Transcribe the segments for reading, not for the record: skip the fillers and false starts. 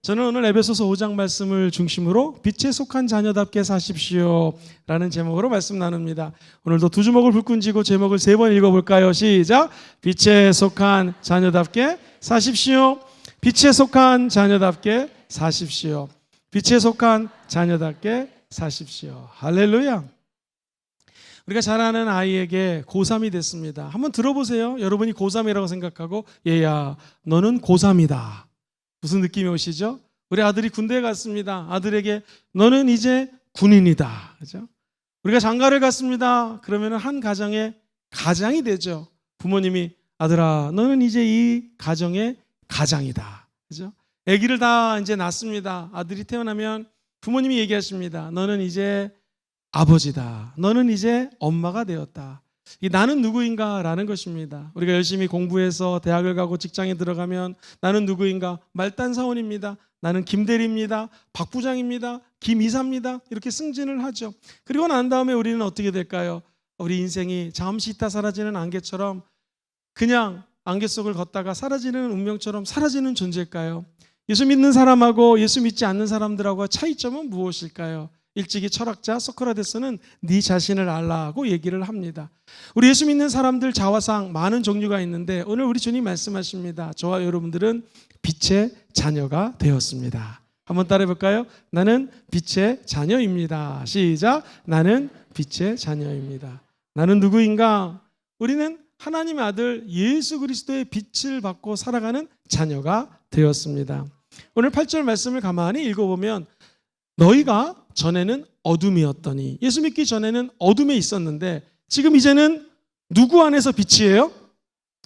저는 오늘 에베소서 5장 말씀을 중심으로 빛에 속한 자녀답게 사십시오 라는 제목으로 말씀 나눕니다. 오늘도 두 주먹을 불끈 쥐고 제목을 3번 읽어볼까요? 시작! 빛에 속한 자녀답게 사십시오. 빛에 속한 자녀답게 사십시오. 빛에 속한 자녀답게 사십시오. 할렐루야. 우리가 잘 아는 아이에게 고3이 됐습니다. 한번 들어보세요. 여러분이 고3이라고 생각하고 얘야 너는 고3이다. 무슨 느낌이 오시죠? 우리 아들이 군대에 갔습니다. 아들에게 너는 이제 군인이다. 그죠? 우리가 장가를 갔습니다. 그러면 한 가정의 가장이 되죠. 부모님이 아들아 너는 이제 이 가정의 가장이다. 그죠? 아기를 다 이제 낳습니다. 아들이 태어나면 부모님이 얘기하십니다. 너는 이제 아버지다. 너는 이제 엄마가 되었다. 이 나는 누구인가 라는 것입니다. 우리가 열심히 공부해서 대학을 가고 직장에 들어가면 나는 누구인가? 말단사원입니다. 나는 김대리입니다. 박부장입니다. 김이사입니다. 이렇게 승진을 하죠. 그리고 난 다음에 우리는 어떻게 될까요? 우리 인생이 잠시 있다 사라지는 안개처럼 그냥 안개 속을 걷다가 사라지는 운명처럼 사라지는 존재일까요? 예수 믿는 사람하고 예수 믿지 않는 사람들하고 차이점은 무엇일까요? 일찍이 철학자 소크라테스는 네 자신을 알라고 얘기를 합니다. 우리 예수 믿는 사람들 자화상 많은 종류가 있는데 오늘 우리 주님 말씀하십니다. 저와 여러분들은 빛의 자녀가 되었습니다. 한번 따라해 볼까요? 나는 빛의 자녀입니다. 시작! 나는 빛의 자녀입니다. 나는 누구인가? 우리는 하나님의 아들 예수 그리스도의 빛을 받고 살아가는 자녀가 되었습니다. 오늘 8절 말씀을 가만히 읽어보면 너희가 전에는 어둠이었더니, 예수 믿기 전에는 어둠에 있었는데 지금 이제는 누구 안에서 빛이에요?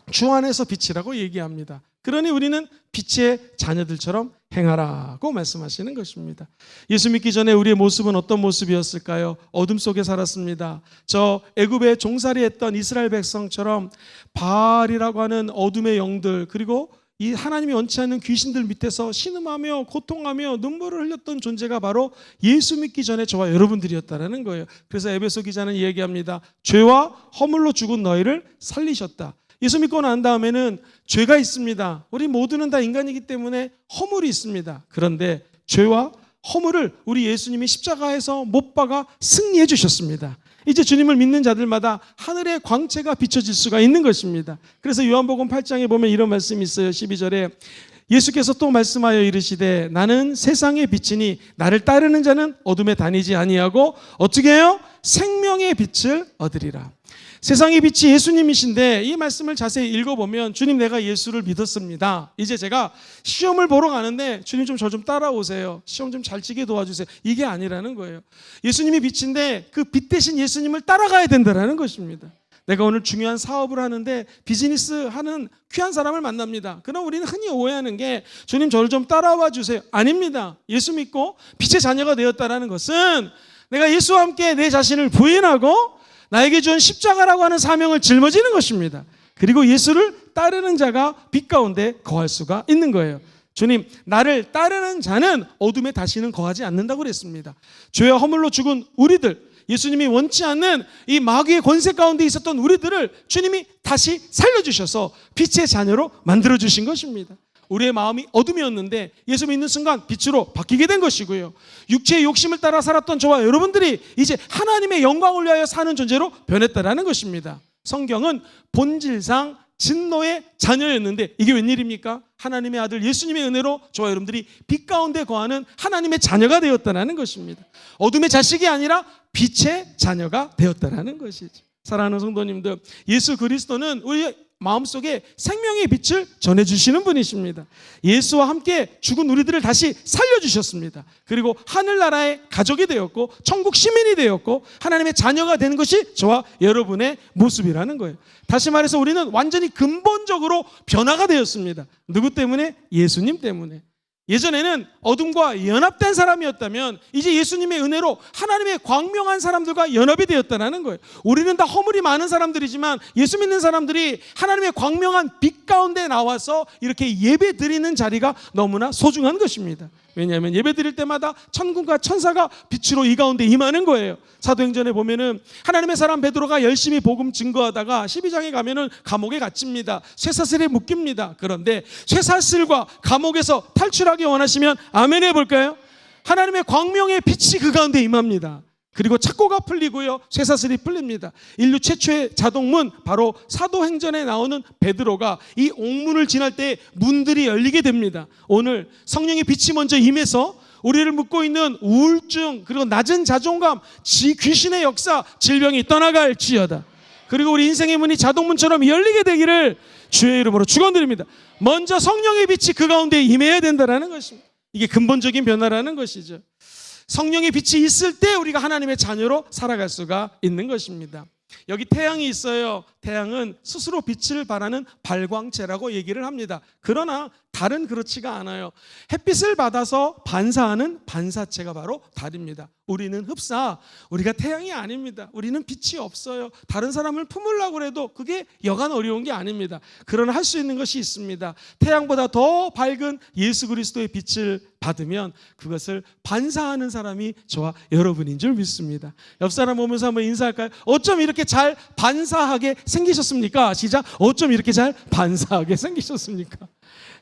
주 안에서 빛이라고 얘기합니다. 그러니 우리는 빛의 자녀들처럼 행하라고 말씀하시는 것입니다. 예수 믿기 전에 우리의 모습은 어떤 모습이었을까요? 어둠 속에 살았습니다. 저 애굽에 종살이했던 이스라엘 백성처럼 바알이라고 하는 어둠의 영들, 그리고 이 하나님이 원치 않는 귀신들 밑에서 신음하며 고통하며 눈물을 흘렸던 존재가 바로 예수 믿기 전에 저와 여러분들이었다는 거예요. 그래서 에베소 기자는 얘기합니다. 죄와 허물로 죽은 너희를 살리셨다. 예수 믿고 난 다음에는 죄가 있습니다. 우리 모두는 다 인간이기 때문에 허물이 있습니다. 그런데 죄와 허물을 우리 예수님이 십자가에서 못 박아 승리해 주셨습니다. 이제 주님을 믿는 자들마다 하늘의 광채가 비춰질 수가 있는 것입니다. 그래서 요한복음 8장에 보면 이런 말씀이 있어요. 12절에 예수께서 또 말씀하여 이르시되 나는 세상의 빛이니 나를 따르는 자는 어둠에 다니지 아니하고 어떻게 해요? 생명의 빛을 얻으리라. 세상의 빛이 예수님이신데 이 말씀을 자세히 읽어보면 주님 내가 예수를 믿었습니다. 이제 제가 시험을 보러 가는데 주님 좀 저 좀 따라오세요. 시험 좀 잘 치게 도와주세요. 이게 아니라는 거예요. 예수님이 빛인데 그 빛 대신 예수님을 따라가야 된다는 것입니다. 내가 오늘 중요한 사업을 하는데 비즈니스 하는 귀한 사람을 만납니다. 그럼 우리는 흔히 오해하는 게 주님 저를 좀 따라와 주세요. 아닙니다. 예수 믿고 빛의 자녀가 되었다는 것은 내가 예수와 함께 내 자신을 부인하고 나에게 준 십자가라고 하는 사명을 짊어지는 것입니다. 그리고 예수를 따르는 자가 빛 가운데 거할 수가 있는 거예요. 주님, 나를 따르는 자는 어둠에 다시는 거하지 않는다고 그랬습니다. 죄와 허물로 죽은 우리들, 예수님이 원치 않는 이 마귀의 권세 가운데 있었던 우리들을 주님이 다시 살려주셔서 빛의 자녀로 만들어주신 것입니다. 우리의 마음이 어둠이었는데 예수 믿는 순간 빛으로 바뀌게 된 것이고요. 육체의 욕심을 따라 살았던 저와 여러분들이 이제 하나님의 영광을 위하여 사는 존재로 변했다라는 것입니다. 성경은 본질상 진노의 자녀였는데 이게 웬일입니까? 하나님의 아들 예수님의 은혜로 저와 여러분들이 빛 가운데 거하는 하나님의 자녀가 되었다는 것입니다. 어둠의 자식이 아니라 빛의 자녀가 되었다는 것이죠. 사랑하는 성도님들, 예수 그리스도는 우리 마음속에 생명의 빛을 전해주시는 분이십니다. 예수와 함께 죽은 우리들을 다시 살려주셨습니다. 그리고 하늘나라의 가족이 되었고 천국 시민이 되었고 하나님의 자녀가 되는 것이 저와 여러분의 모습이라는 거예요. 다시 말해서 우리는 완전히 근본적으로 변화가 되었습니다. 누구 때문에? 예수님 때문에. 예전에는 어둠과 연합된 사람이었다면 이제 예수님의 은혜로 하나님의 광명한 사람들과 연합이 되었다는 거예요. 우리는 다 허물이 많은 사람들이지만 예수 믿는 사람들이 하나님의 광명한 빛 가운데 나와서 이렇게 예배 드리는 자리가 너무나 소중한 것입니다. 왜냐하면 예배 드릴 때마다 천군과 천사가 빛으로 이 가운데 임하는 거예요. 사도행전에 보면은 하나님의 사람 베드로가 열심히 복음 증거하다가 12장에 가면은 감옥에 갇힙니다. 쇠사슬에 묶입니다. 그런데 쇠사슬과 감옥에서 탈출하기 하기 원하시면 아멘 해볼까요? 하나님의 광명의 빛이 그 가운데 임합니다. 그리고 착고가 풀리고요, 쇠사슬이 풀립니다. 인류 최초의 자동문, 바로 사도행전에 나오는 베드로가 이 옥문을 지날 때 문들이 열리게 됩니다. 오늘 성령의 빛이 먼저 임해서 우리를 묶고 있는 우울증, 그리고 낮은 자존감, 귀신의 역사, 질병이 떠나갈지어다. 그리고 우리 인생의 문이 자동문처럼 열리게 되기를 주의 이름으로 축원드립니다. 먼저 성령의 빛이 그 가운데 임해야 된다는 것입니다. 이게 근본적인 변화라는 것이죠. 성령의 빛이 있을 때 우리가 하나님의 자녀로 살아갈 수가 있는 것입니다. 여기 태양이 있어요. 태양은 스스로 빛을 발하는 발광체라고 얘기를 합니다. 그러나 달은 그렇지가 않아요. 햇빛을 받아서 반사하는 반사체가 바로 달입니다. 우리는 흡사, 우리가 태양이 아닙니다. 우리는 빛이 없어요. 다른 사람을 품으려고 해도 그게 여간 어려운 게 아닙니다. 그러나 할 수 있는 것이 있습니다. 태양보다 더 밝은 예수 그리스도의 빛을 받으면 그것을 반사하는 사람이 저와 여러분인 줄 믿습니다. 옆 사람 보면서 한번 인사할까요? 어쩜 이렇게 잘 반사하게 생기셨습니까? 시작. 어쩜 이렇게 잘 반사하게 생기셨습니까?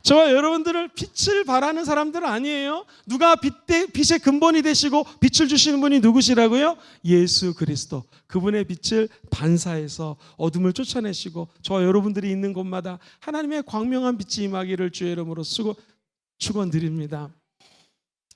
저와 여러분들을 빛을 발하는 사람들 아니에요. 누가 빛의 근본이 되시고 빛을 주시는 분이 누구시라고요? 예수 그리스도. 그분의 빛을 반사해서 어둠을 쫓아내시고 저와 여러분들이 있는 곳마다 하나님의 광명한 빛이 임하기를 주의 이름으로 축원드립니다.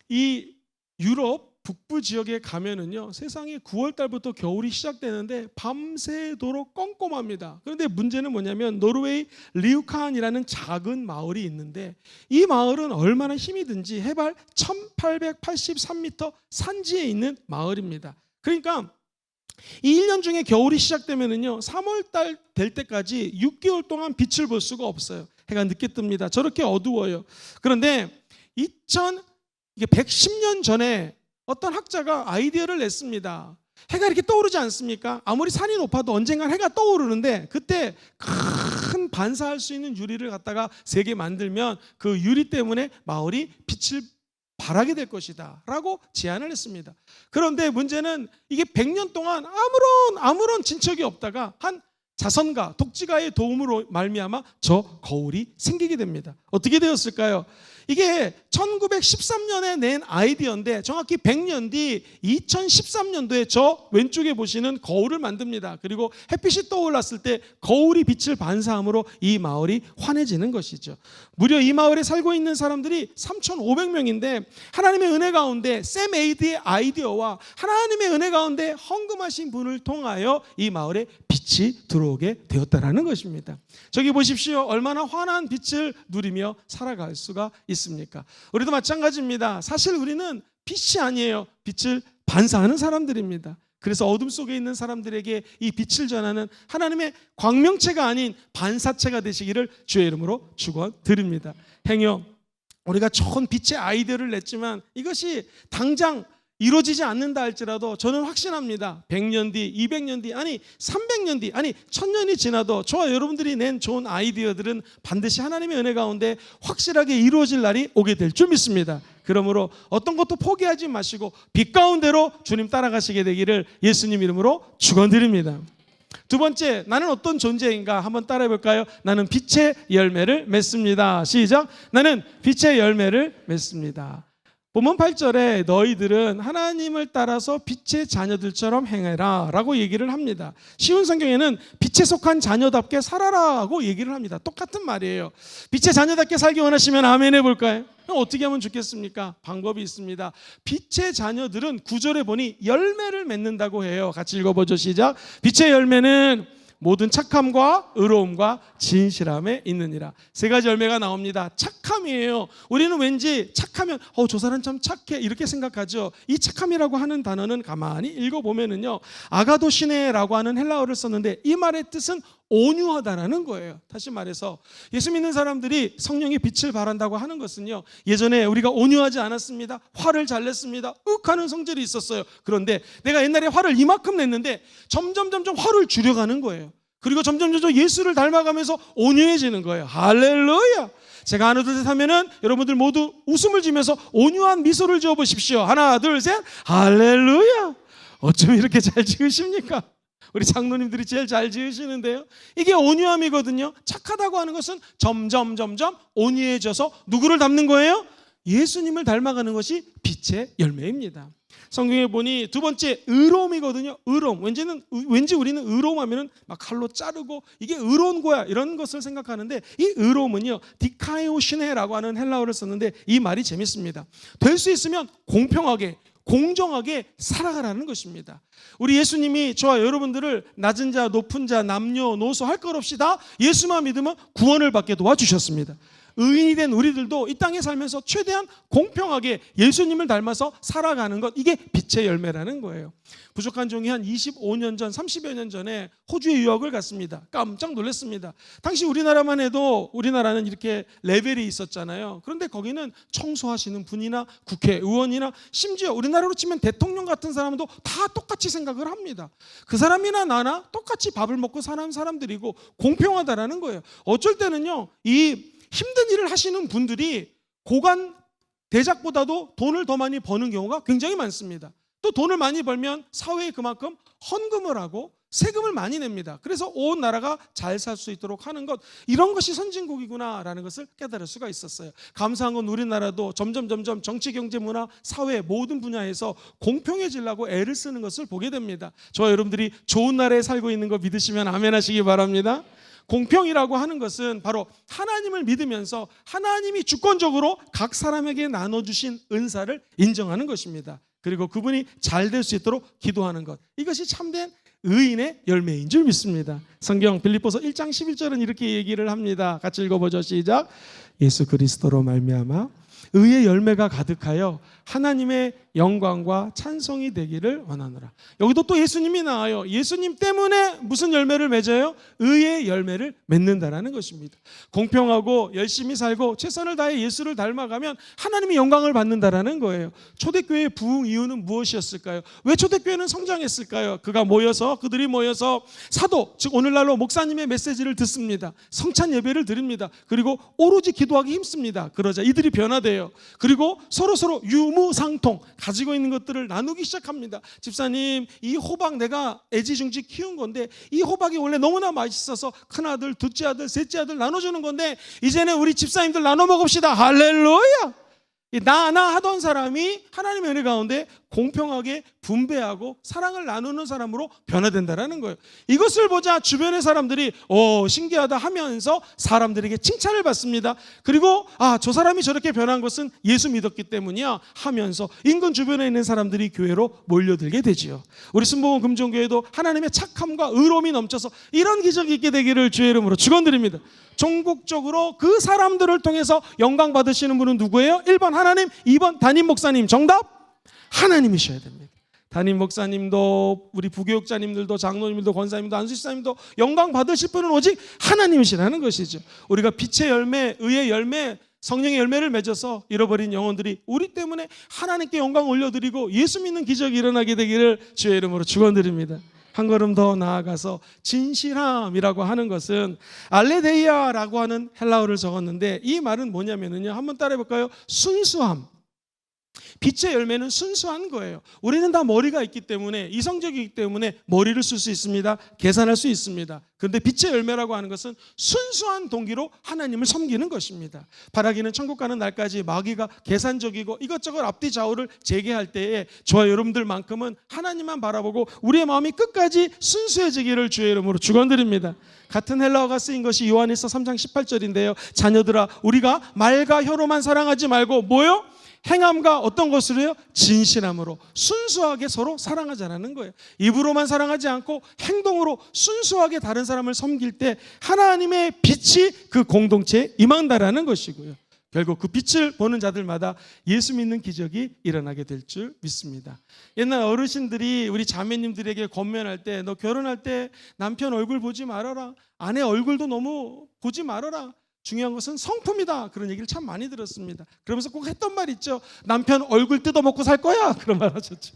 이 유럽 북부 지역에 가면은요, 세상에 9월 달부터 겨울이 시작되는데 밤새도록 껌껌합니다. 그런데 문제는 뭐냐면 노르웨이 리우칸이라는 작은 마을이 있는데 이 마을은 얼마나 힘이 든지 해발 1883m 산지에 있는 마을입니다. 그러니까 이 1년 중에 겨울이 시작되면은요, 3월 달 될 때까지 6개월 동안 빛을 볼 수가 없어요. 해가 늦게 뜹니다. 저렇게 어두워요. 그런데 110년 전에 어떤 학자가 아이디어를 냈습니다. 해가 이렇게 떠오르지 않습니까? 아무리 산이 높아도 언젠간 해가 떠오르는데 그때 큰 반사할 수 있는 유리를 갖다가 3개 만들면 그 유리 때문에 마을이 빛을 발하게 될 것이다 라고 제안을 했습니다. 그런데 문제는 이게 100년 동안 아무런 진척이 없다가 한 자선가, 독지가의 도움으로 말미암아 저 거울이 생기게 됩니다. 어떻게 되었을까요? 이게 1913년에 낸 아이디어인데 정확히 100년 뒤 2013년도에 저 왼쪽에 보시는 거울을 만듭니다. 그리고 햇빛이 떠올랐을 때 거울이 빛을 반사함으로 이 마을이 환해지는 것이죠. 무려 이 마을에 살고 있는 사람들이 3,500명인데 하나님의 은혜 가운데 샘 에이드의 아이디어와 하나님의 은혜 가운데 헌금하신 분을 통하여 이 마을에 빛이 들어오게 되었다는 것입니다. 저기 보십시오. 얼마나 환한 빛을 누리며 살아갈 수가 있습니까? 우리도 마찬가지입니다. 사실 우리는 빛이 아니에요. 빛을 반사하는 사람들입니다. 그래서 어둠 속에 있는 사람들에게 이 빛을 전하는 하나님의 광명체가 아닌 반사체가 되시기를 주의 이름으로 축원드립니다. 행여 우리가 좋은 빛의 아이디어를 냈지만 이것이 당장 이루어지지 않는다 할지라도 저는 확신합니다. 100년 뒤, 200년 뒤, 아니 300년 뒤, 아니 1000년이 지나도 저와 여러분들이 낸 좋은 아이디어들은 반드시 하나님의 은혜 가운데 확실하게 이루어질 날이 오게 될 줄 믿습니다. 그러므로 어떤 것도 포기하지 마시고 빛 가운데로 주님 따라가시게 되기를 예수님 이름으로 축원드립니다. 두 번째, 나는 어떤 존재인가 한번 따라해 볼까요? 나는 빛의 열매를 맺습니다. 시작. 나는 빛의 열매를 맺습니다. 본문 8절에 너희들은 하나님을 따라서 빛의 자녀들처럼 행해라 라고 얘기를 합니다. 쉬운 성경에는 빛에 속한 자녀답게 살아라고 얘기를 합니다. 똑같은 말이에요. 빛의 자녀답게 살기 원하시면 아멘 해볼까요? 어떻게 하면 좋겠습니까? 방법이 있습니다. 빛의 자녀들은 9절에 보니 열매를 맺는다고 해요. 같이 읽어보죠. 시작. 빛의 열매는 모든 착함과 의로움과 진실함에 있느니라. 3가지 열매가 나옵니다. 착함이에요. 우리는 왠지 착하면 저 사람 참 착해 이렇게 생각하죠. 이 착함이라고 하는 단어는 가만히 읽어보면은요, 아가도시네라고 하는 헬라어를 썼는데 이 말의 뜻은 온유하다라는 거예요. 다시 말해서 예수 믿는 사람들이 성령의 빛을 발한다고 하는 것은요, 예전에 우리가 온유하지 않았습니다. 화를 잘 냈습니다. 하는 성질이 있었어요. 그런데 내가 옛날에 화를 이만큼 냈는데 점점 화를 줄여가는 거예요. 그리고 점점 예수를 닮아가면서 온유해지는 거예요. 할렐루야. 제가 하나 둘 셋 하면은 여러분들 모두 웃음을 지면서 온유한 미소를 지어 보십시오. 하나 둘 셋. 할렐루야. 어쩜 이렇게 잘 지으십니까? 우리 장로님들이 제일 잘 지으시는데요. 이게 온유함이거든요. 착하다고 하는 것은 점점 온유해져서 누구를 닮는 거예요? 예수님을 닮아가는 것이 빛의 열매입니다. 성경에 보니 두 번째 의로움이거든요. 의로움. 왠지 우리는 의로움하면은 막 칼로 자르고 이게 의로운 거야 이런 것을 생각하는데, 이 의로움은요 디카이오시네라고 하는 헬라어를 썼는데 이 말이 재밌습니다. 될 수 있으면 공평하게 공정하게 살아가라는 것입니다. 우리 예수님이 저와 여러분들을 낮은 자 높은 자 남녀노소 할 것 없이 다 예수만 믿으면 구원을 받게 도와주셨습니다. 의인이 된 우리들도 이 땅에 살면서 최대한 공평하게 예수님을 닮아서 살아가는 것, 이게 빛의 열매라는 거예요. 부족한 종이 한 25년 전, 30여 년 전에 호주에 유학을 갔습니다. 깜짝 놀랐습니다. 당시 우리나라만 해도 우리나라는 이렇게 레벨이 있었잖아요. 그런데 거기는 청소하시는 분이나 국회의원이나 심지어 우리나라로 치면 대통령 같은 사람도 다 똑같이 생각을 합니다. 그 사람이나 나나 똑같이 밥을 먹고 사는 사람들이고 공평하다라는 거예요. 어쩔 때는요 이 힘든 일을 하시는 분들이 고관 대작보다도 돈을 더 많이 버는 경우가 굉장히 많습니다. 또 돈을 많이 벌면 사회에 그만큼 헌금을 하고 세금을 많이 냅니다. 그래서 온 나라가 잘 살 수 있도록 하는 것, 이런 것이 선진국이구나라는 것을 깨달을 수가 있었어요. 감사한 건 우리나라도 점점 정치, 경제, 문화, 사회 모든 분야에서 공평해지려고 애를 쓰는 것을 보게 됩니다. 저와 여러분들이 좋은 나라에 살고 있는 거 믿으시면 아멘 하시기 바랍니다. 공평이라고 하는 것은 바로 하나님을 믿으면서 하나님이 주권적으로 각 사람에게 나눠주신 은사를 인정하는 것입니다. 그리고 그분이 잘 될 수 있도록 기도하는 것, 이것이 참된 의인의 열매인 줄 믿습니다. 성경 빌립보서 1장 11절은 이렇게 얘기를 합니다. 같이 읽어보죠. 시작. 예수 그리스도로 말미암아 의의 열매가 가득하여 하나님의 영광과 찬송이 되기를 원하노라. 여기도 또 예수님이 나와요. 예수님 때문에 무슨 열매를 맺어요? 의의 열매를 맺는다라는 것입니다. 공평하고 열심히 살고 최선을 다해 예수를 닮아가면 하나님이 영광을 받는다라는 거예요. 초대교회의 부흥 이유는 무엇이었을까요? 왜 초대교회는 성장했을까요? 그들이 모여서 사도, 즉 오늘날로 목사님의 메시지를 듣습니다. 성찬 예배를 드립니다. 그리고 오로지 기도하기 힘씁니다. 그러자 이들이 변화돼요. 그리고 서로 유무상통, 가지고 있는 것들을 나누기 시작합니다. 집사님, 이 호박 내가 애지중지 키운 건데 이 호박이 원래 너무나 맛있어서 큰아들, 둘째 아들, 셋째 아들 나눠주는 건데 이제는 우리 집사님들 나눠 먹읍시다. 할렐루야. 나 하던 사람이 하나님의 은혜 가운데 공평하게 분배하고 사랑을 나누는 사람으로 변화된다라는 거예요. 이것을 보자 주변의 사람들이 신기하다 하면서 사람들에게 칭찬을 받습니다. 그리고 저 사람이 저렇게 변한 것은 예수 믿었기 때문이야 하면서 인근 주변에 있는 사람들이 교회로 몰려들게 되지요. 우리 순복음 금종교회도 하나님의 착함과 의로움이 넘쳐서 이런 기적이 있게 되기를 주의 이름으로 축원드립니다. 전국적으로 그 사람들을 통해서 영광 받으시는 분은 누구예요? 1번 하나님, 2번 담임 목사님. 정답? 하나님이셔야 됩니다. 담임 목사님도 우리 부교육자님들도 장로님들도 권사님도 안수집사님도 영광 받으실 분은 오직 하나님이시라는 것이죠. 우리가 빛의 열매, 의의 열매, 성령의 열매를 맺어서 잃어버린 영혼들이 우리 때문에 하나님께 영광 올려드리고 예수 믿는 기적이 일어나게 되기를 주의 이름으로 축원드립니다. 한 걸음 더 나아가서 진실함이라고 하는 것은 알레데이아라고 하는 헬라어를 적었는데 이 말은 뭐냐면요, 한번 따라해 볼까요? 순수함. 빛의 열매는 순수한 거예요. 우리는 다 머리가 있기 때문에, 이성적이기 때문에 머리를 쓸 수 있습니다. 계산할 수 있습니다. 그런데 빛의 열매라고 하는 것은 순수한 동기로 하나님을 섬기는 것입니다. 바라기는 천국 가는 날까지 마귀가 계산적이고 이것저것 앞뒤 좌우를 재개할 때에 저와 여러분들만큼은 하나님만 바라보고 우리의 마음이 끝까지 순수해지기를 주의 이름으로 축원드립니다. 같은 헬라어가 쓰인 것이 요한일서 3장 18절인데요. 자녀들아, 우리가 말과 혀로만 사랑하지 말고 뭐요? 행함과 어떤 것으로요? 진실함으로 순수하게 서로 사랑하자라는 거예요. 입으로만 사랑하지 않고 행동으로 순수하게 다른 사람을 섬길 때 하나님의 빛이 그 공동체에 임한다라는 것이고요. 결국 그 빛을 보는 자들마다 예수 믿는 기적이 일어나게 될 줄 믿습니다. 옛날 어르신들이 우리 자매님들에게 권면할 때, 너 결혼할 때 남편 얼굴 보지 말아라, 아내 얼굴도 너무 보지 말아라, 중요한 것은 성품이다, 그런 얘기를 참 많이 들었습니다. 그러면서 꼭 했던 말 있죠. 남편 얼굴 뜯어먹고 살 거야, 그런 말 하셨죠.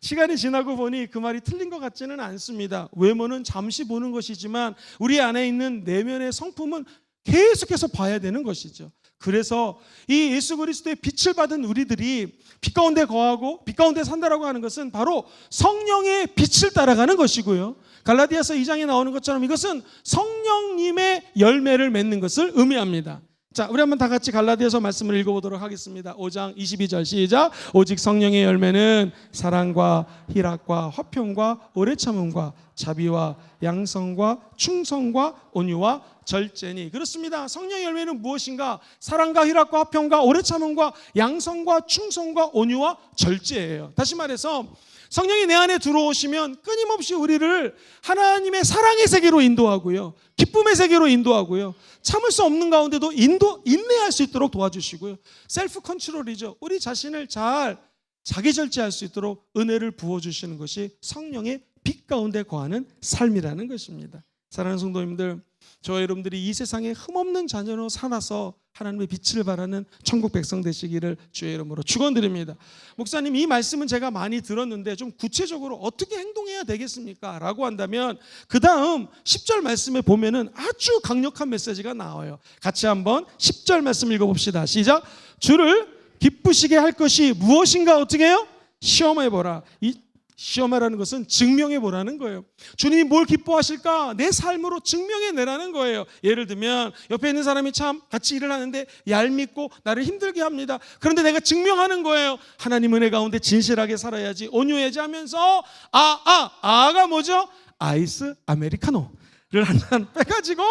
시간이 지나고 보니 그 말이 틀린 것 같지는 않습니다. 외모는 잠시 보는 것이지만 우리 안에 있는 내면의 성품은 계속해서 봐야 되는 것이죠. 그래서 이 예수 그리스도의 빛을 받은 우리들이 빛 가운데 거하고 빛 가운데 산다라고 하는 것은 바로 성령의 빛을 따라가는 것이고요. 갈라디아서 2장에 나오는 것처럼 이것은 성령님의 열매를 맺는 것을 의미합니다. 자, 우리 한번 다 같이 갈라디아서 말씀을 읽어보도록 하겠습니다. 5장 22절 시작. 오직 성령의 열매는 사랑과 희락과 화평과 오래 참음과 자비와 양성과 충성과 온유와 절제니. 그렇습니다. 성령의 열매는 무엇인가? 사랑과 희락과 화평과 오래 참음과 양성과 충성과 온유와 절제예요. 다시 말해서 성령이 내 안에 들어오시면 끊임없이 우리를 하나님의 사랑의 세계로 인도하고요, 기쁨의 세계로 인도하고요, 참을 수 없는 가운데도 인내할 수 있도록 도와주시고요, 셀프 컨트롤이죠. 우리 자신을 잘 자기 절제할 수 있도록 은혜를 부어주시는 것이 성령의 빛 가운데 거하는 삶이라는 것입니다. 사랑하는 성도님들, 저와 여러분들이 이 세상에 흠없는 자녀로 살아서 하나님의 빛을 발하는 천국 백성 되시기를 주의 이름으로 축원드립니다. 목사님, 이 말씀은 제가 많이 들었는데 좀 구체적으로 어떻게 행동해야 되겠습니까? 라고 한다면 그 다음 10절 말씀에 보면은 아주 강력한 메시지가 나와요. 같이 한번 10절 말씀 읽어봅시다. 시작. 주를 기쁘시게 할 것이 무엇인가 어떻게 해요? 시험해보라. 시험하라는 것은 증명해보라는 거예요. 주님이 뭘 기뻐하실까? 내 삶으로 증명해내라는 거예요. 예를 들면 옆에 있는 사람이 참 같이 일을 하는데 얄밉고 나를 힘들게 합니다. 그런데 내가 증명하는 거예요. 하나님 은혜 가운데 진실하게 살아야지, 온유해야지 하면서 아가 뭐죠? 아이스 아메리카노를 한 잔 빼가지고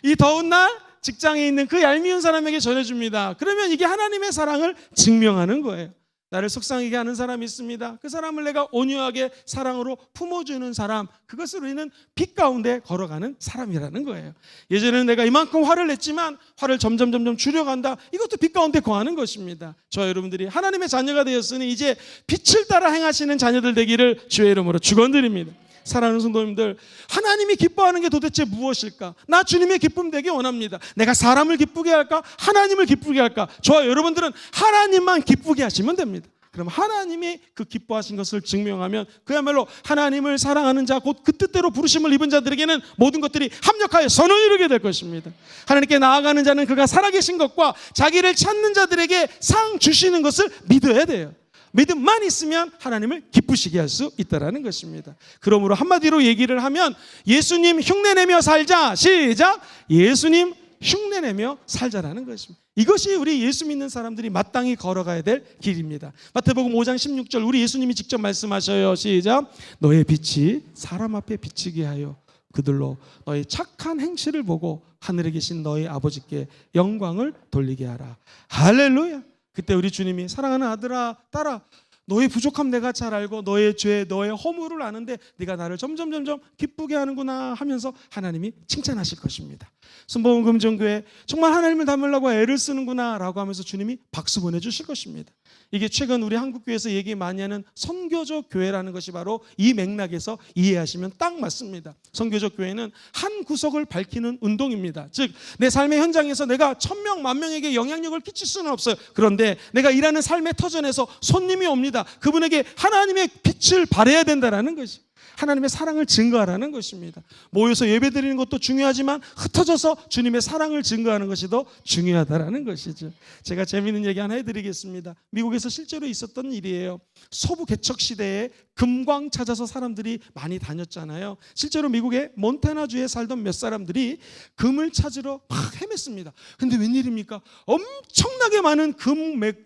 이 더운 날 직장에 있는 그 얄미운 사람에게 전해줍니다. 그러면 이게 하나님의 사랑을 증명하는 거예요. 나를 속상하게 하는 사람이 있습니다. 그 사람을 내가 온유하게 사랑으로 품어주는 사람, 그것을 우리는 빛 가운데 걸어가는 사람이라는 거예요. 예전에는 내가 이만큼 화를 냈지만 화를 점점 줄여간다. 이것도 빛 가운데 거하는 것입니다. 저와 여러분들이 하나님의 자녀가 되었으니 이제 빛을 따라 행하시는 자녀들 되기를 주의 이름으로 축원드립니다. 사랑하는 성도님들, 하나님이 기뻐하는 게 도대체 무엇일까? 나 주님의 기쁨 되기 원합니다. 내가 사람을 기쁘게 할까? 하나님을 기쁘게 할까? 저와 여러분들은 하나님만 기쁘게 하시면 됩니다. 그럼 하나님이 그 기뻐하신 것을 증명하면 그야말로 하나님을 사랑하는 자, 곧 그 뜻대로 부르심을 입은 자들에게는 모든 것들이 합력하여 선을 이루게 될 것입니다. 하나님께 나아가는 자는 그가 살아계신 것과 자기를 찾는 자들에게 상 주시는 것을 믿어야 돼요. 믿음만 있으면 하나님을 기쁘시게 할 수 있다는 것입니다. 그러므로 한마디로 얘기를 하면 예수님 흉내내며 살자. 시작. 예수님 흉내내며 살자라는 것입니다. 이것이 우리 예수 믿는 사람들이 마땅히 걸어가야 될 길입니다. 마태복음 5장 16절 우리 예수님이 직접 말씀하셔요. 시작. 너의 빛이 사람 앞에 비치게 하여 그들로 너의 착한 행실을 보고 하늘에 계신 너의 아버지께 영광을 돌리게 하라. 할렐루야. 그때 우리 주님이 사랑하는 아들아, 딸아, 너의 부족함 내가 잘 알고 너의 죄, 너의 허물을 아는데 네가 나를 점점 기쁘게 하는구나 하면서 하나님이 칭찬하실 것입니다. 순복음 금정교회 정말 하나님을 닮으려고 애를 쓰는구나 라고 하면서 주님이 박수 보내주실 것입니다. 이게 최근 우리 한국교회에서 얘기 많이 하는 선교적 교회라는 것이 바로 이 맥락에서 이해하시면 딱 맞습니다. 선교적 교회는 한 구석을 밝히는 운동입니다. 즉 내 삶의 현장에서 내가 1000명, 10,000명에게 영향력을 끼칠 수는 없어요. 그런데 내가 일하는 삶의 터전에서 손님이 옵니다. 그분에게 하나님의 빛을 발해야 된다는 것이, 하나님의 사랑을 증거하라는 것입니다. 모여서 예배드리는 것도 중요하지만 흩어져서 주님의 사랑을 증거하는 것이 더 중요하다는 것이죠. 제가 재미있는 얘기 하나 해드리겠습니다. 미국에서 실제로 있었던 일이에요. 서부 개척 시대에 금광 찾아서 사람들이 많이 다녔잖아요. 실제로 미국의 몬타나주에 살던 몇 사람들이 금을 찾으러 막 헤맸습니다. 근데 웬일입니까? 엄청나게 많은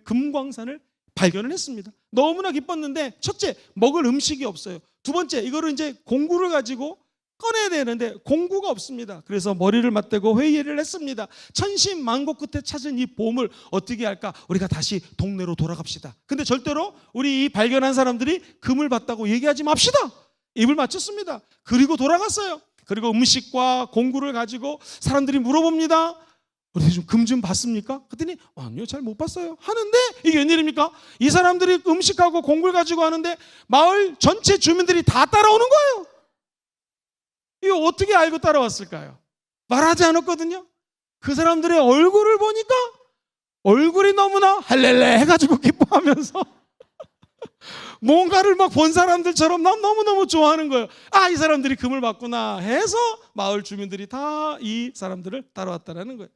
금광산을 발견을 했습니다. 너무나 기뻤는데 첫째, 먹을 음식이 없어요. 두 번째, 이거를 이제 공구를 가지고 꺼내야 되는데 공구가 없습니다. 그래서 머리를 맞대고 회의를 했습니다. 천신만고 끝에 찾은 이 보물 어떻게 할까? 우리가 다시 동네로 돌아갑시다. 근데 절대로 우리 이 발견한 사람들이 금을 봤다고 얘기하지 맙시다. 입을 맞췄습니다. 그리고 돌아갔어요. 그리고 음식과 공구를 가지고 사람들이 물어봅니다. 우리 좀 금 좀 봤습니까? 그랬더니 아니요, 잘 못 봤어요 하는데 이게 웬일입니까? 이 사람들이 음식하고 공구를 가지고 하는데 마을 전체 주민들이 다 따라오는 거예요. 이거 어떻게 알고 따라왔을까요? 말하지 않았거든요. 그 사람들의 얼굴을 보니까 얼굴이 너무나 할렐레 해가지고 기뻐하면서 뭔가를 막 본 사람들처럼 너무너무 좋아하는 거예요. 아, 이 사람들이 금을 봤구나 해서 마을 주민들이 다 이 사람들을 따라왔다는 거예요.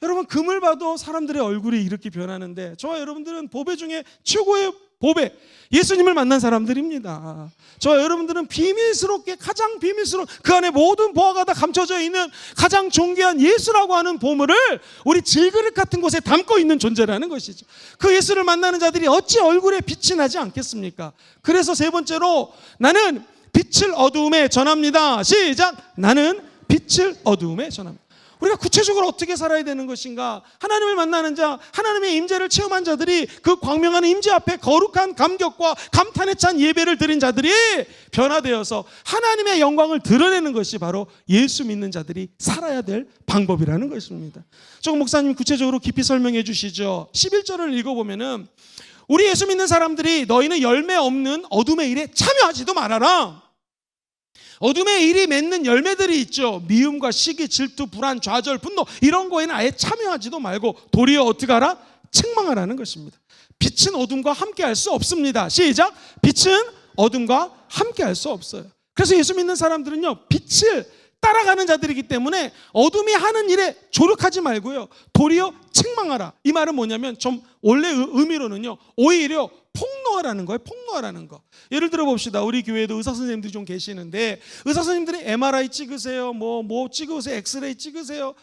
여러분, 금을 봐도 사람들의 얼굴이 이렇게 변하는데 저와 여러분들은 보배 중에 최고의 보배, 예수님을 만난 사람들입니다. 저와 여러분들은 비밀스럽게, 가장 비밀스러운, 그 안에 모든 보화가 다 감춰져 있는 가장 존귀한 예수라고 하는 보물을 우리 질그릇 같은 곳에 담고 있는 존재라는 것이죠. 그 예수를 만나는 자들이 어찌 얼굴에 빛이 나지 않겠습니까? 그래서 세 번째로, 나는 빛을 어두움에 전합니다. 시작! 나는 빛을 어두움에 전합니다. 우리가 구체적으로 어떻게 살아야 되는 것인가? 하나님을 만나는 자, 하나님의 임재를 체험한 자들이 그 광명한 임재 앞에 거룩한 감격과 감탄에 찬 예배를 드린 자들이 변화되어서 하나님의 영광을 드러내는 것이 바로 예수 믿는 자들이 살아야 될 방법이라는 것입니다. 조금 목사님 구체적으로 깊이 설명해 주시죠. 11절을 읽어보면은, 우리 예수 믿는 사람들이 너희는 열매 없는 어둠의 일에 참여하지도 말아라. 어둠의 일이 맺는 열매들이 있죠. 미움과 시기, 질투, 불안, 좌절, 분노, 이런 거에는 아예 참여하지도 말고 도리어 어떻게 하라? 책망하라는 것입니다. 빛은 어둠과 함께 할 수 없습니다. 시작! 빛은 어둠과 함께 할 수 없어요. 그래서 예수 믿는 사람들은요, 빛을 따라가는 자들이기 때문에 어둠이 하는 일에 조력하지 말고요, 도리어 책망하라. 이 말은 뭐냐면, 좀 원래 의미로는요, 오히려 폭로하라는 거예요. 폭로하라는 거. 예를 들어 봅시다. 우리 교회에도 의사 선생님들이 좀 계시는데, 의사 선생님들이 MRI 찍으세요, 뭐 찍으세요, 엑스레이 찍으세요.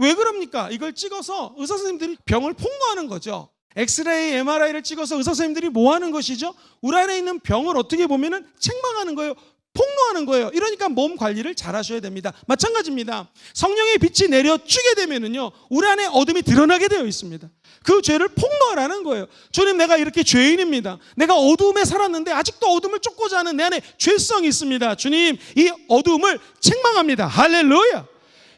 왜 그럽니까? 이걸 찍어서 의사 선생님들이 병을 폭로하는 거죠. 엑스레이, MRI를 찍어서 의사 선생님들이 뭐 하는 것이죠? 우리 안에 있는 병을 어떻게 보면은 책망하는 거예요. 폭로하는 거예요. 이러니까 몸 관리를 잘 하셔야 됩니다. 마찬가지입니다. 성령의 빛이 내려주게 되면은요, 우리 안에 어둠이 드러나게 되어 있습니다. 그 죄를 폭로하라는 거예요. 주님, 내가 이렇게 죄인입니다. 내가 어두움에 살았는데 아직도 어둠을 쫓고자 하는 내 안에 죄성이 있습니다. 주님, 이 어두움을 책망합니다. 할렐루야.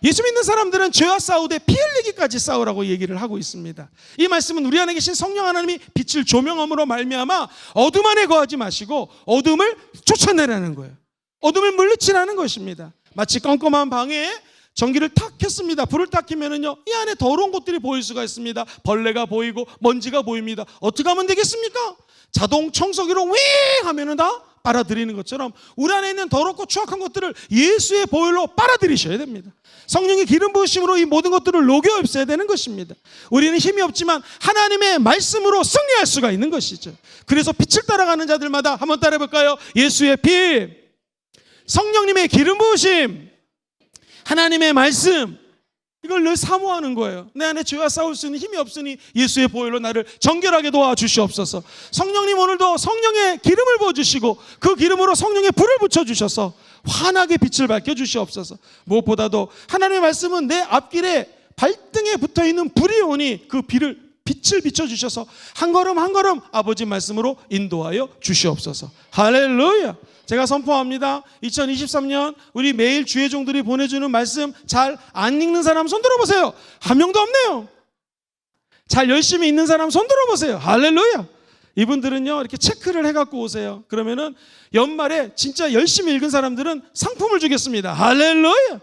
예수 믿는 사람들은 죄와 싸우되 피 흘리기까지 싸우라고 얘기를 하고 있습니다. 이 말씀은 우리 안에 계신 성령 하나님이 빛을 조명함으로 말미암아 어둠 안에 거하지 마시고 어둠을 쫓아내라는 거예요. 어둠을 물리치라는 것입니다. 마치 껌껌한 방에 전기를 탁 켰습니다. 불을 딱 켜면은요, 이 안에 더러운 것들이 보일 수가 있습니다. 벌레가 보이고 먼지가 보입니다. 어떻게 하면 되겠습니까? 자동 청소기로 윙 하면은 다 빨아들이는 것처럼 우리 안에 있는 더럽고 추악한 것들을 예수의 보혈로 빨아들이셔야 됩니다. 성령의 기름 부으심으로 이 모든 것들을 녹여 없애야 되는 것입니다. 우리는 힘이 없지만 하나님의 말씀으로 승리할 수가 있는 것이죠. 그래서 빛을 따라가는 자들마다 한번 따라해 볼까요? 예수의 피, 성령님의 기름 부으심, 하나님의 말씀, 이걸 늘 사모하는 거예요. 내 안에 죄와 싸울 수 있는 힘이 없으니 예수의 보혈로 나를 정결하게 도와주시옵소서. 성령님, 오늘도 성령의 기름을 부어주시고 그 기름으로 성령의 불을 붙여주셔서 환하게 빛을 밝혀주시옵소서. 무엇보다도 하나님의 말씀은 내 앞길에 발등에 붙어있는 불이 오니 그 빛을 비춰주셔서 한 걸음 한 걸음 아버지 말씀으로 인도하여 주시옵소서. 할렐루야. 제가 선포합니다. 2023년 우리 매일 주의 종들이 보내주는 말씀 잘 안 읽는 사람 손 들어보세요. 한 명도 없네요. 잘 열심히 읽는 사람 손 들어보세요. 할렐루야. 이분들은요, 이렇게 체크를 해갖고 오세요. 그러면은 연말에 진짜 열심히 읽은 사람들은 상품을 주겠습니다. 할렐루야.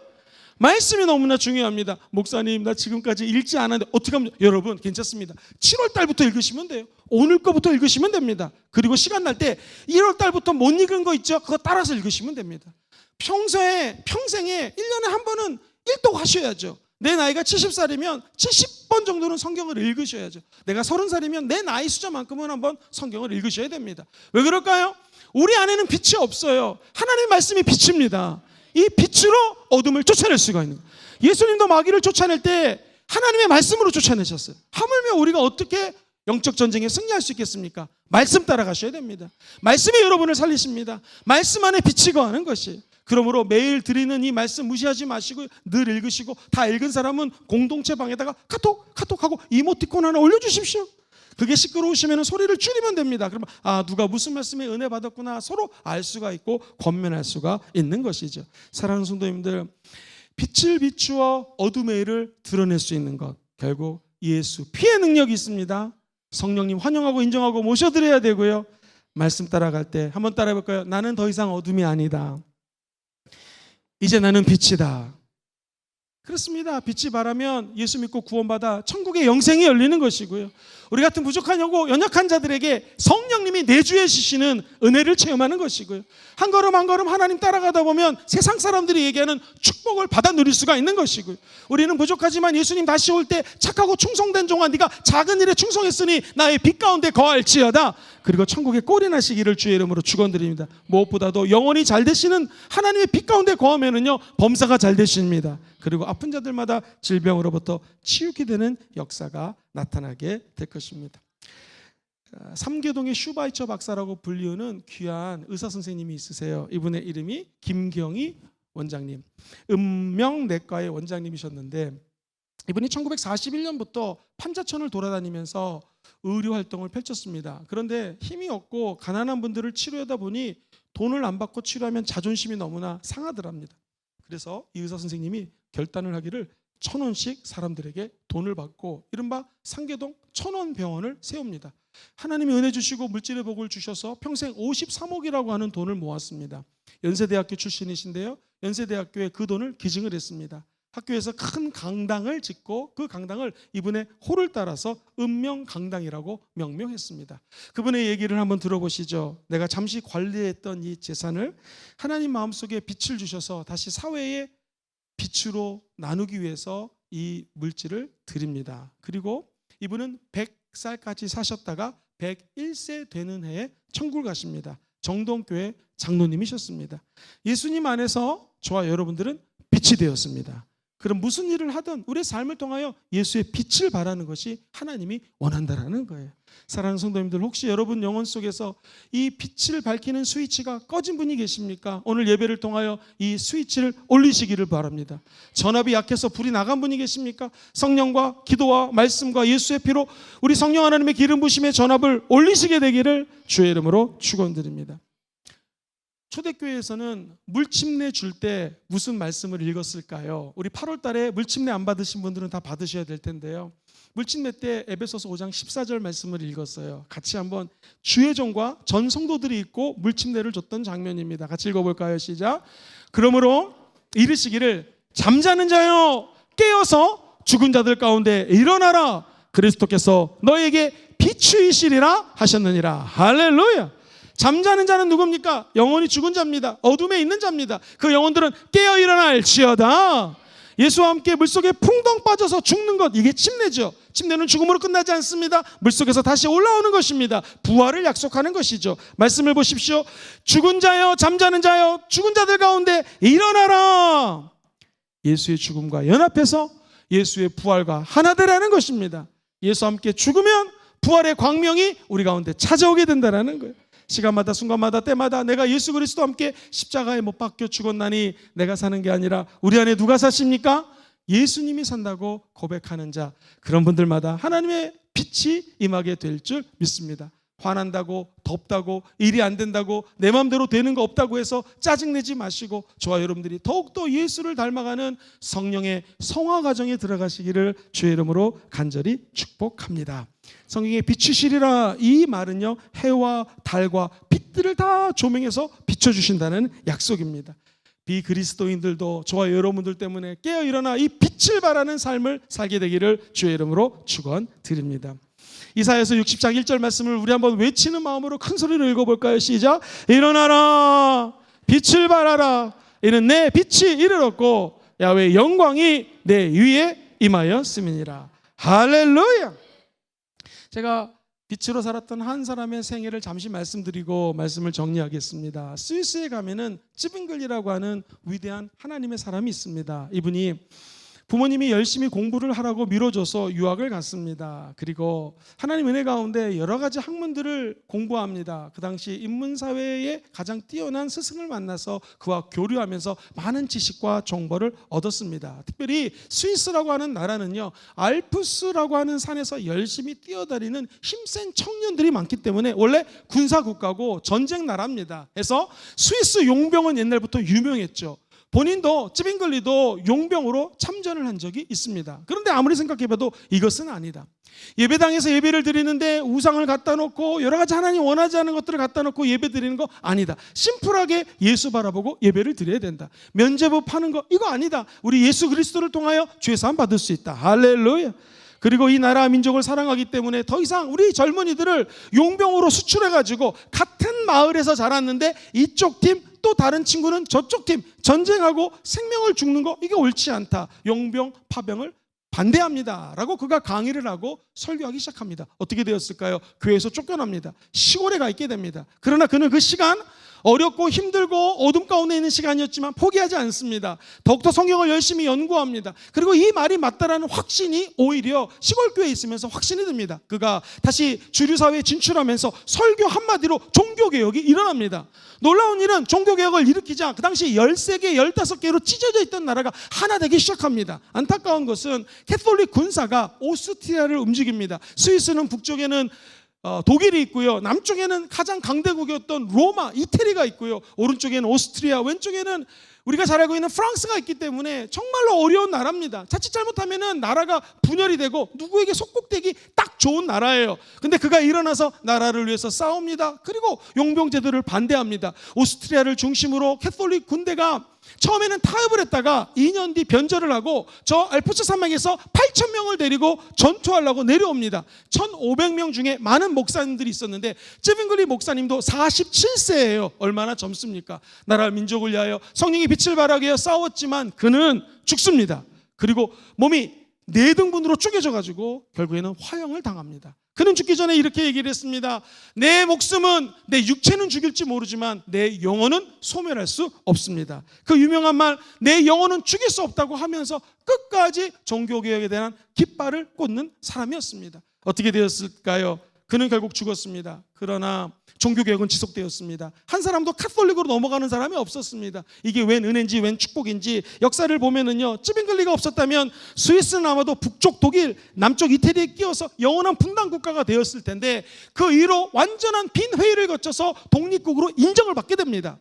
말씀이 너무나 중요합니다. 목사님, 나 지금까지 읽지 않았는데 어떻게 하면, 여러분 괜찮습니다. 7월 달부터 읽으시면 돼요. 오늘 거부터 읽으시면 됩니다. 그리고 시간 날 때 1월 달부터 못 읽은 거 있죠? 그거 따라서 읽으시면 됩니다. 평생에 1년에 한 번은 일독하셔야죠. 내 나이가 70살이면 70번 정도는 성경을 읽으셔야죠. 내가 30살이면 내 나이 숫자만큼은 한번 성경을 읽으셔야 됩니다. 왜 그럴까요? 우리 안에는 빛이 없어요. 하나님의 말씀이 빛입니다. 이 빛으로 어둠을 쫓아낼 수가 있는 거예요. 예수님도 마귀를 쫓아낼 때 하나님의 말씀으로 쫓아내셨어요. 하물며 우리가 어떻게 영적 전쟁에 승리할 수 있겠습니까? 말씀 따라가셔야 됩니다. 말씀이 여러분을 살리십니다. 말씀 안에 빛이 거하는 것이에요. 그러므로 매일 드리는 이 말씀 무시하지 마시고 늘 읽으시고, 다 읽은 사람은 공동체 방에다가 카톡하고 이모티콘 하나 올려주십시오. 그게 시끄러우시면 소리를 줄이면 됩니다. 그러면 누가 무슨 말씀에 은혜 받았구나 서로 알 수가 있고 권면할 수가 있는 것이죠. 사랑하는 성도님들, 빛을 비추어 어둠의 일을 드러낼 수 있는 것, 결국 예수 피의 능력이 있습니다. 성령님 환영하고 인정하고 모셔드려야 되고요. 말씀 따라갈 때 한번 따라해 볼까요? 나는 더 이상 어둠이 아니다. 이제 나는 빛이다. 그렇습니다. 빛이 바라면 예수 믿고 구원받아 천국의 영생이 열리는 것이고요. 우리 같은 부족한 연약한 자들에게 성령님이 내주해 주시는 은혜를 체험하는 것이고요. 한 걸음 한 걸음 하나님 따라가다 보면 세상 사람들이 얘기하는 축복을 받아 누릴 수가 있는 것이고요. 우리는 부족하지만 예수님 다시 올 때 착하고 충성된 종아, 네가 작은 일에 충성했으니 나의 빛 가운데 거할지어다. 그리고 천국에 꼴이 나시기를 주의 이름으로 축원드립니다. 무엇보다도 영원히 잘 되시는 하나님의 빛 가운데 거하면은요, 범사가 잘 되십니다. 그리고 아픈 자들마다 질병으로부터 치유케 되는 역사가 나타나게 될 것입니다. 삼계동의 슈바이처 박사라고 불리우는 귀한 의사 선생님이 있으세요. 이분의 이름이 김경희 원장님, 음명내과의 원장님이셨는데, 이분이 1941년부터 판자촌을 돌아다니면서 의료 활동을 펼쳤습니다. 그런데 힘이 없고 가난한 분들을 치료하다 보니 돈을 안 받고 치료하면 자존심이 너무나 상하더랍니다. 그래서 이 의사 선생님이 결단을 하기를 1,000원씩 사람들에게 돈을 받고 이른바 상계동 1,000원 병원을 세웁니다. 하나님이 은혜 주시고 물질의 복을 주셔서 평생 53억이라고 하는 돈을 모았습니다. 연세대학교 출신이신데요, 연세대학교에 그 돈을 기증을 했습니다. 학교에서 큰 강당을 짓고 그 강당을 이분의 호를 따라서 은명강당이라고 명명했습니다. 그분의 얘기를 한번 들어보시죠. 내가 잠시 관리했던 이 재산을 하나님 마음속에 빛을 주셔서 다시 사회에 빛으로 나누기 위해서 이 물질을 드립니다. 그리고 이분은 100살까지 사셨다가 101세 되는 해에 천국을 가십니다. 정동교회 장로님이셨습니다. 예수님 안에서 저와 여러분들은 빛이 되었습니다. 그럼 무슨 일을 하든 우리의 삶을 통하여 예수의 빛을 발하는 것이 하나님이 원한다라는 거예요. 사랑하는 성도님들, 혹시 여러분 영혼 속에서 이 빛을 밝히는 스위치가 꺼진 분이 계십니까? 오늘 예배를 통하여 이 스위치를 올리시기를 바랍니다. 전압이 약해서 불이 나간 분이 계십니까? 성령과 기도와 말씀과 예수의 피로 우리 성령 하나님의 기름 부심의 전압을 올리시게 되기를 주의 이름으로 축원드립니다. 초대교회에서는 물침례 줄 때 무슨 말씀을 읽었을까요? 우리 8월 달에 물침례 안 받으신 분들은 다 받으셔야 될 텐데요. 물침례 때 에베소서 5장 14절 말씀을 읽었어요. 같이 한번 주의 종과 전 성도들이 있고 물침례를 줬던 장면입니다. 같이 읽어볼까요? 시작. 그러므로 이르시기를 잠자는 자여 깨어서 죽은 자들 가운데 일어나라. 그리스도께서 너에게 비추이시리라 하셨느니라. 할렐루야. 잠자는 자는 누굽니까? 영혼이 죽은 자입니다. 어둠에 있는 자입니다. 그 영혼들은 깨어 일어날지어다. 예수와 함께 물속에 풍덩 빠져서 죽는 것, 이게 침례죠. 침례는 죽음으로 끝나지 않습니다. 물속에서 다시 올라오는 것입니다. 부활을 약속하는 것이죠. 말씀을 보십시오. 죽은 자여, 잠자는 자여, 죽은 자들 가운데 일어나라. 예수의 죽음과 연합해서 예수의 부활과 하나 되라는 것입니다. 예수와 함께 죽으면 부활의 광명이 우리 가운데 찾아오게 된다는 거예요. 시간마다 순간마다 때마다 내가 예수 그리스도와 함께 십자가에 못 박혀 죽었나니 내가 사는 게 아니라 우리 안에 누가 사십니까? 예수님이 산다고 고백하는 자, 그런 분들마다 하나님의 빛이 임하게 될 줄 믿습니다. 화난다고, 덥다고, 일이 안 된다고, 내 마음대로 되는 거 없다고 해서 짜증내지 마시고 저와 여러분들이 더욱더 예수를 닮아가는 성령의 성화 과정에 들어가시기를 주의 이름으로 간절히 축복합니다. 성경에 비추시리라, 이 말은요, 해와 달과 빛들을 다 조명해서 비춰주신다는 약속입니다. 비그리스도인들도 저와 여러분들 때문에 깨어 일어나 이 빛을 발하는 삶을 살게 되기를 주의 이름으로 축원드립니다. 이사야서 60장 1절 말씀을 우리 한번 외치는 마음으로 큰 소리로 읽어볼까요? 시작. 일어나라, 빛을 발하라. 이는 내 빛이 이르렀고 야훼의 영광이 내 위에 임하였음이니라. 할렐루야. 제가 빛으로 살았던 한 사람의 생애를 잠시 말씀드리고 말씀을 정리하겠습니다. 스위스에 가면은 찌빙글이라고 하는 위대한 하나님의 사람이 있습니다. 이분이 부모님이 열심히 공부를 하라고 밀어줘서 유학을 갔습니다. 그리고 하나님 은혜 가운데 여러 가지 학문들을 공부합니다. 그 당시 인문사회에 가장 뛰어난 스승을 만나서 그와 교류하면서 많은 지식과 정보를 얻었습니다. 특별히 스위스라고 하는 나라는요, 알프스라고 하는 산에서 열심히 뛰어다니는 힘센 청년들이 많기 때문에 원래 군사국가고 전쟁 나라입니다. 그래서 스위스 용병은 옛날부터 유명했죠. 본인도 찌빙글리도 용병으로 참전을 한 적이 있습니다. 그런데 아무리 생각해봐도 이것은 아니다. 예배당에서 예배를 드리는데 우상을 갖다 놓고 여러 가지 하나님 원하지 않은 것들을 갖다 놓고 예배 드리는 거 아니다. 심플하게 예수 바라보고 예배를 드려야 된다. 면죄부 파는 거 이거 아니다. 우리 예수 그리스도를 통하여 죄 사함 받을 수 있다. 할렐루야. 그리고 이 나라 민족을 사랑하기 때문에 더 이상 우리 젊은이들을 용병으로 수출해가지고 같은 마을에서 자랐는데 이쪽 팀 또 다른 친구는 저쪽 팀 전쟁하고 생명을 죽는 거, 이게 옳지 않다. 용병 파병을 반대합니다 라고 그가 강의를 하고 설교하기 시작합니다. 어떻게 되었을까요? 교회에서 쫓겨납니다. 시골에 가 있게 됩니다. 그러나 그는 그 시간, 어렵고 힘들고 어둠 가운데 있는 시간이었지만 포기하지 않습니다. 더욱더 성경을 열심히 연구합니다. 그리고 이 말이 맞다라는 확신이 오히려 시골교회에 있으면서 확신이 듭니다. 그가 다시 주류사회에 진출하면서 설교 한마디로 종교개혁이 일어납니다. 놀라운 일은 종교개혁을 일으키자 그 당시 13개, 15개로 찢어져 있던 나라가 하나 되기 시작합니다. 안타까운 것은 캐톨릭 군사가 오스트리아를 움직입니다. 스위스는 북쪽에는 독일이 있고요. 남쪽에는 가장 강대국이었던 로마, 이태리가 있고요. 오른쪽에는 오스트리아, 왼쪽에는 우리가 잘 알고 있는 프랑스가 있기 때문에 정말로 어려운 나라입니다. 자칫 잘못하면 나라가 분열이 되고 누구에게 속국되기 딱 좋은 나라예요. 근데 그가 일어나서 나라를 위해서 싸웁니다. 그리고 용병제도를 반대합니다. 오스트리아를 중심으로 캐톨릭 군대가 처음에는 타협을 했다가 2년 뒤 변절을 하고 저 알프스 산맥에서 8,000명을 데리고 전투하려고 내려옵니다. 1,500명 중에 많은 목사님들이 있었는데 쯔빙글리 목사님도 47세예요. 얼마나 젊습니까? 나라 민족을 위하여 성령의 빛을 발하기 위하여 싸웠지만 그는 죽습니다. 그리고 몸이 4등분으로 쪼개져 가지고 결국에는 화형을 당합니다. 그는 죽기 전에 이렇게 얘기를 했습니다. 내 목숨은, 내 육체는 죽일지 모르지만 내 영혼은 소멸할 수 없습니다. 그 유명한 말, 내 영혼은 죽일 수 없다고 하면서 끝까지 종교개혁에 대한 깃발을 꽂는 사람이었습니다. 어떻게 되었을까요? 그는 결국 죽었습니다. 그러나 종교개혁은 지속되었습니다. 한 사람도 카톨릭으로 넘어가는 사람이 없었습니다. 이게 웬 은혜인지 웬 축복인지 역사를 보면은요, 쯔빙글리가 없었다면 스위스는 아마도 북쪽 독일, 남쪽 이태리에 끼어서 영원한 분단 국가가 되었을 텐데 그 이후로 완전한 빈 회의를 거쳐서 독립국으로 인정을 받게 됩니다.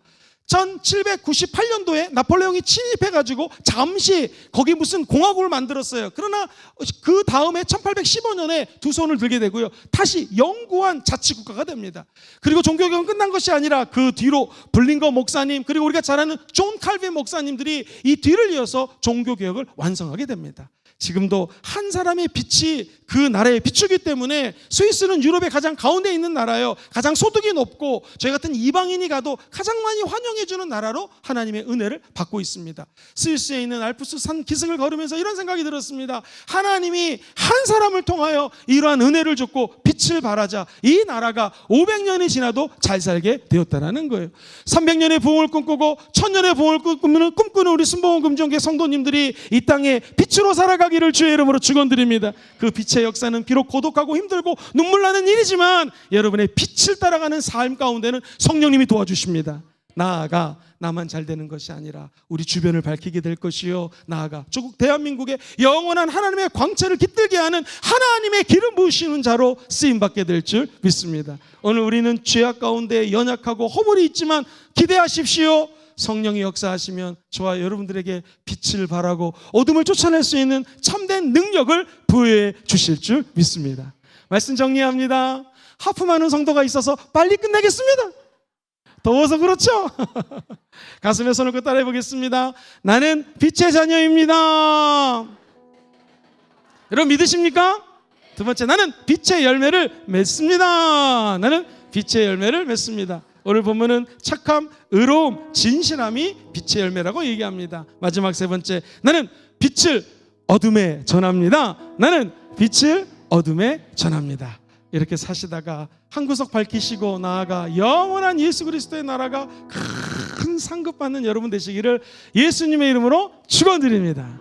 1798년도에 나폴레옹이 침입해가지고 잠시 거기 무슨 공화국을 만들었어요. 그러나 그 다음에 1815년에 두 손을 들게 되고요. 다시 영구한 자치국가가 됩니다. 그리고 종교개혁은 끝난 것이 아니라 그 뒤로 블링거 목사님, 그리고 우리가 잘 아는 존 칼빈 목사님들이 이 뒤를 이어서 종교개혁을 완성하게 됩니다. 지금도 한 사람의 빛이 그 나라에 비추기 때문에 스위스는 유럽의 가장 가운데 있는 나라예요. 가장 소득이 높고 저희 같은 이방인이 가도 가장 많이 환영해주는 나라로 하나님의 은혜를 받고 있습니다. 스위스에 있는 알프스 산 기슭을 걸으면서 이런 생각이 들었습니다. 하나님이 한 사람을 통하여 이러한 은혜를 줬고 빛을 발하자 이 나라가 500년이 지나도 잘 살게 되었다는 거예요. 300년의 부흥을 꿈꾸고 1000년의 부흥을 꿈꾸는 우리 순복음 금종교 성도님들이 이 땅에 빛으로 살아가기를 주의 이름으로 축원드립니다. 그 빛의 역사는 비록 고독하고 힘들고 눈물 나는 일이지만 여러분의 빛을 따라가는 삶 가운데는 성령님이 도와주십니다. 나아가 나만 잘 되는 것이 아니라 우리 주변을 밝히게 될 것이요, 나아가 조국 대한민국의 영원한 하나님의 광채를 깃들게 하는 하나님의 기름 부으시는 자로 쓰임받게 될 줄 믿습니다. 오늘 우리는 죄악 가운데 연약하고 허물이 있지만 기대하십시오. 성령이 역사하시면 저와 여러분들에게 빛을 발하고 어둠을 쫓아낼 수 있는 참된 능력을 부여해 주실 줄 믿습니다. 말씀 정리합니다. 하품하는 성도가 있어서 빨리 끝내겠습니다. 더워서 그렇죠? 가슴에 손을 얹고 따라해 보겠습니다. 나는 빛의 자녀입니다. 여러분 믿으십니까? 두 번째, 나는 빛의 열매를 맺습니다. 나는 빛의 열매를 맺습니다. 오늘 본문은 착함, 의로움, 진실함이 빛의 열매라고 얘기합니다. 마지막 세 번째, 나는 빛을 어둠에 전합니다. 나는 빛을 어둠에 전합니다. 이렇게 사시다가 한 구석 밝히시고 나아가 영원한 예수 그리스도의 나라가 큰 상급 받는 여러분 되시기를 예수님의 이름으로 축원드립니다.